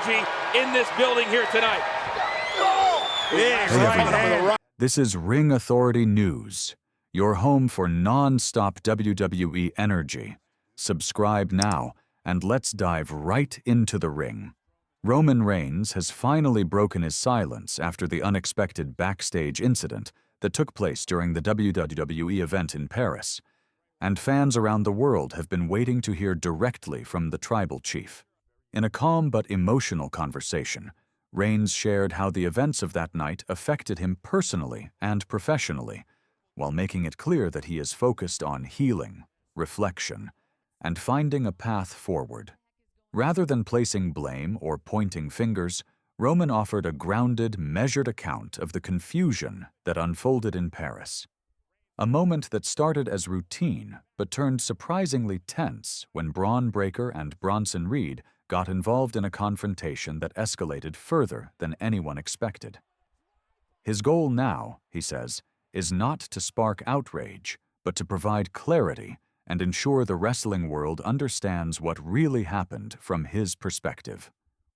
energy in this building here tonight. Big right hand. This is Ring Authority News, your home for non-stop WWE energy. Subscribe now, and let's dive right into the ring. Roman Reigns has finally broken his silence after the unexpected backstage incident that took place during the WWE event in Paris, and fans around the world have been waiting to hear directly from the tribal chief. In a calm but emotional conversation, Reigns shared how the events of that night affected him personally and professionally, while making it clear that he is focused on healing, reflection, and finding a path forward. Rather than placing blame or pointing fingers, Roman offered a grounded, measured account of the confusion that unfolded in Paris. A moment that started as routine but turned surprisingly tense when Braun Breaker and Bronson Reed got involved in a confrontation that escalated further than anyone expected. His goal now, he says, is not to spark outrage, but to provide clarity and ensure the wrestling world understands what really happened from his perspective.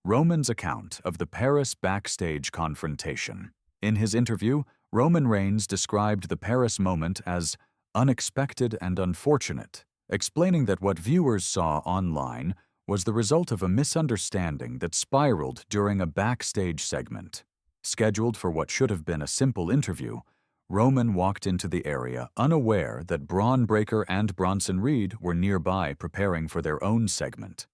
Roman's account of the Paris backstage confrontation. In his interview, Roman Reigns described the Paris moment as unexpected and unfortunate, explaining that what viewers saw online was the result of a misunderstanding that spiraled during a backstage segment. Scheduled for what should have been a simple interview, Roman walked into the area unaware that Braun Breaker and Bronson Reed were nearby preparing for their own segment.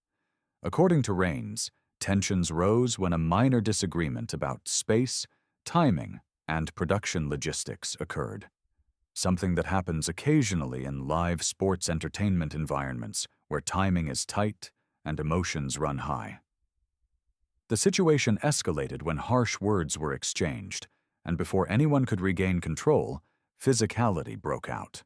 According to Reigns, tensions rose when a minor disagreement about space, timing, and production logistics occurred. Something that happens occasionally in live sports entertainment environments where timing is tight and emotions run high. The situation escalated when harsh words were exchanged, and before anyone could regain control, physicality broke out.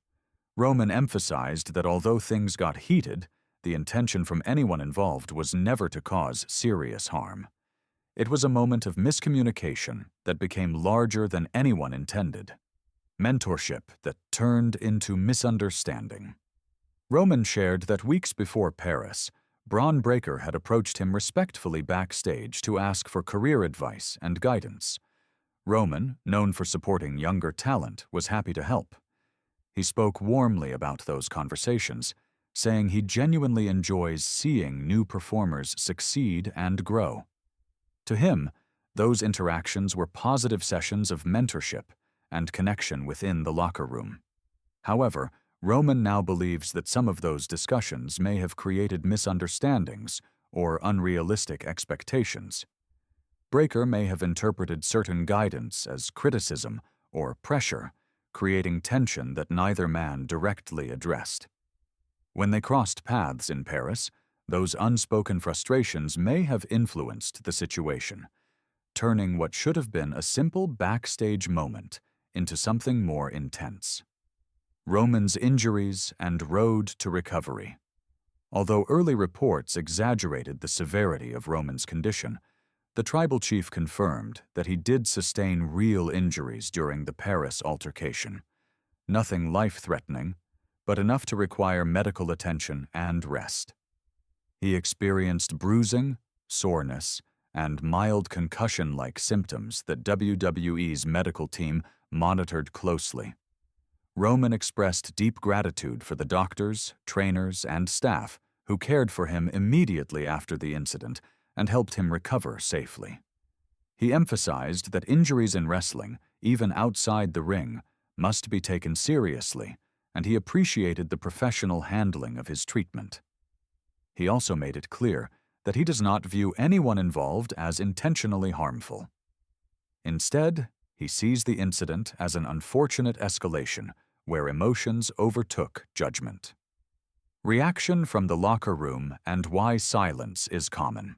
Roman emphasized that although things got heated, the intention from anyone involved was never to cause serious harm. It was a moment of miscommunication that became larger than anyone intended. Mentorship that turned into misunderstanding. Roman shared that weeks before Paris, Braun Breaker had approached him respectfully backstage to ask for career advice and guidance. Roman, known for supporting younger talent, was happy to help. He spoke warmly about those conversations, saying he genuinely enjoys seeing new performers succeed and grow. To him, those interactions were positive sessions of mentorship and connection within the locker room. However, Roman now believes that some of those discussions may have created misunderstandings or unrealistic expectations. Breaker may have interpreted certain guidance as criticism or pressure, creating tension that neither man directly addressed. When they crossed paths in Paris, those unspoken frustrations may have influenced the situation, turning what should have been a simple backstage moment into something more intense. Roman's injuries and road to recovery. Although early reports exaggerated the severity of Roman's condition, the tribal chief confirmed that he did sustain real injuries during the Paris altercation. Nothing life-threatening, but enough to require medical attention and rest. He experienced bruising, soreness, and mild concussion-like symptoms that WWE's medical team monitored closely. Roman expressed deep gratitude for the doctors, trainers, and staff who cared for him immediately after the incident and helped him recover safely. He emphasized that injuries in wrestling, even outside the ring, must be taken seriously, and he appreciated the professional handling of his treatment. He also made it clear that he does not view anyone involved as intentionally harmful. Instead, he sees the incident as an unfortunate escalation where emotions overtook judgment. Reaction from the locker room and why silence is common.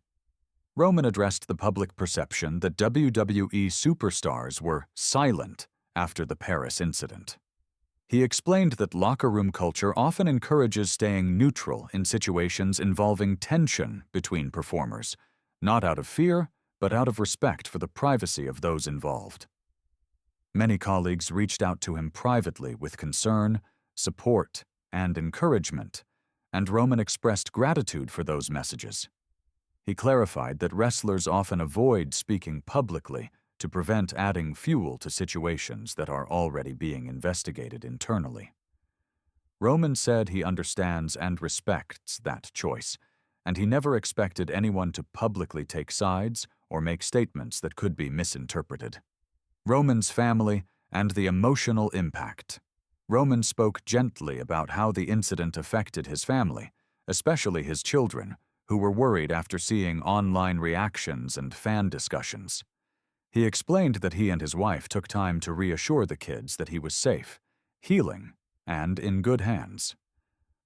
Roman addressed the public perception that WWE superstars were silent after the Paris incident. He explained that locker room culture often encourages staying neutral in situations involving tension between performers, not out of fear, but out of respect for the privacy of those involved. Many colleagues reached out to him privately with concern, support, and encouragement, and Roman expressed gratitude for those messages. He clarified that wrestlers often avoid speaking publicly to prevent adding fuel to situations that are already being investigated internally. Roman said he understands and respects that choice, and he never expected anyone to publicly take sides or make statements that could be misinterpreted. Roman's family and the emotional impact. Roman spoke gently about how the incident affected his family, especially his children, who were worried after seeing online reactions and fan discussions. He explained that he and his wife took time to reassure the kids that he was safe, healing, and in good hands.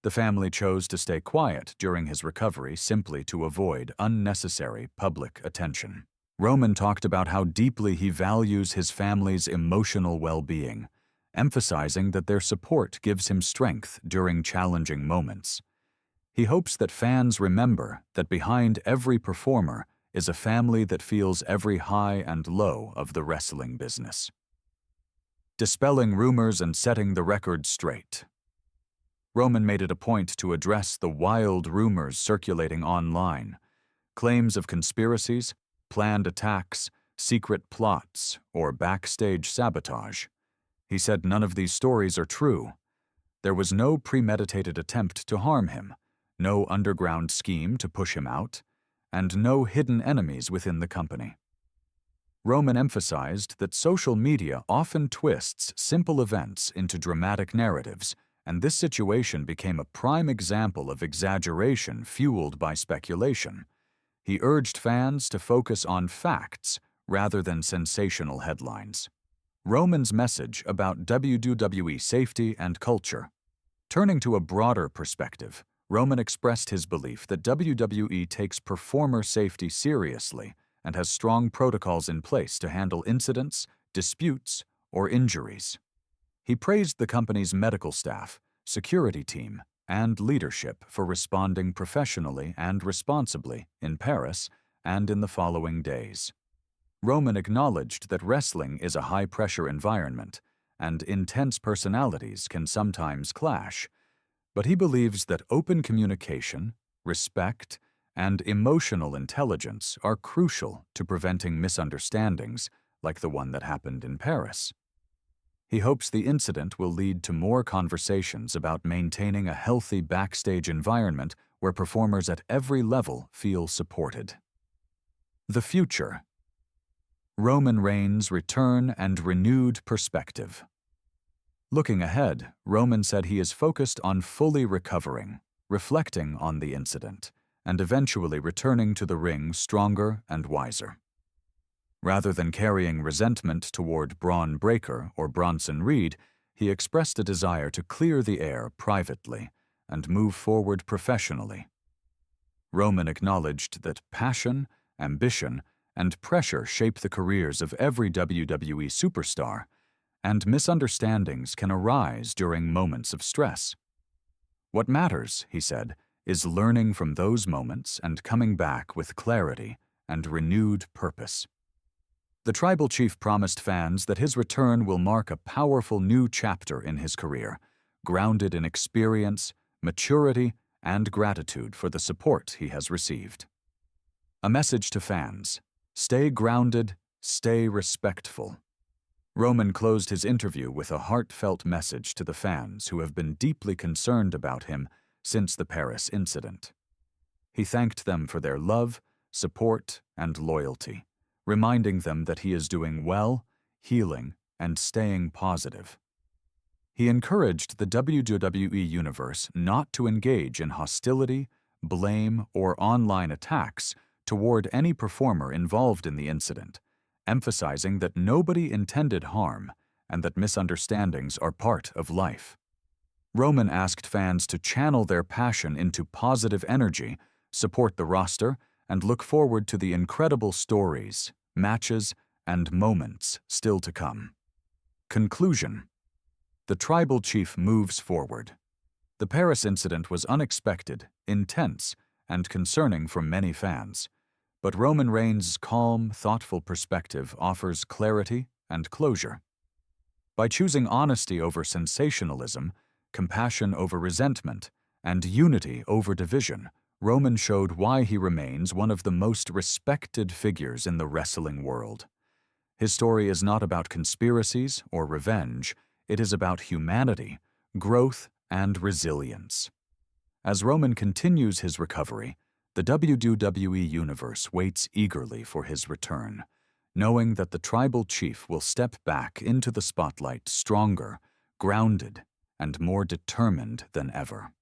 The family chose to stay quiet during his recovery simply to avoid unnecessary public attention. Roman talked about how deeply he values his family's emotional well-being, emphasizing that their support gives him strength during challenging moments. He hopes that fans remember that behind every performer is a family that feels every high and low of the wrestling business. Dispelling rumors and setting the record straight. Roman made it a point to address the wild rumors circulating online, claims of conspiracies, planned attacks, secret plots, or backstage sabotage. He said none of these stories are true. There was no premeditated attempt to harm him, no underground scheme to push him out, and no hidden enemies within the company. Roman emphasized that social media often twists simple events into dramatic narratives, and this situation became a prime example of exaggeration fueled by speculation. He urged fans to focus on facts rather than sensational headlines. Roman's message about WWE safety and culture. Turning to a broader perspective, Roman expressed his belief that WWE takes performer safety seriously and has strong protocols in place to handle incidents, disputes, or injuries. He praised the company's medical staff, security team, and leadership for responding professionally and responsibly in Paris and in the following days. Roman acknowledged that wrestling is a high-pressure environment, and intense personalities can sometimes clash, but he believes that open communication, respect, and emotional intelligence are crucial to preventing misunderstandings like the one that happened in Paris. He hopes the incident will lead to more conversations about maintaining a healthy backstage environment where performers at every level feel supported. The future. Roman Reigns' return and renewed perspective. Looking ahead, Roman said he is focused on fully recovering, reflecting on the incident, and eventually returning to the ring stronger and wiser. Rather than carrying resentment toward Braun Breaker or Bronson Reed, he expressed a desire to clear the air privately and move forward professionally. Roman acknowledged that passion, ambition, and pressure shape the careers of every WWE superstar, and misunderstandings can arise during moments of stress. What matters, he said, is learning from those moments and coming back with clarity and renewed purpose. The tribal chief promised fans that his return will mark a powerful new chapter in his career, grounded in experience, maturity, and gratitude for the support he has received. A message to fans: stay grounded, stay respectful. Roman closed his interview with a heartfelt message to the fans who have been deeply concerned about him since the Paris incident. He thanked them for their love, support, and loyalty, reminding them that he is doing well, healing, and staying positive. He encouraged the WWE Universe not to engage in hostility, blame, or online attacks toward any performer involved in the incident, emphasizing that nobody intended harm and that misunderstandings are part of life. Roman asked fans to channel their passion into positive energy, support the roster, and look forward to the incredible stories, matches, and moments still to come. Conclusion. The tribal chief moves forward. The Paris incident was unexpected, intense, and concerning for many fans, but Roman Reigns' calm, thoughtful perspective offers clarity and closure. By choosing honesty over sensationalism, compassion over resentment, and unity over division, Roman showed why he remains one of the most respected figures in the wrestling world. His story is not about conspiracies or revenge, it is about humanity, growth, and resilience. As Roman continues his recovery, the WWE Universe waits eagerly for his return, knowing that the tribal chief will step back into the spotlight stronger, grounded, and more determined than ever.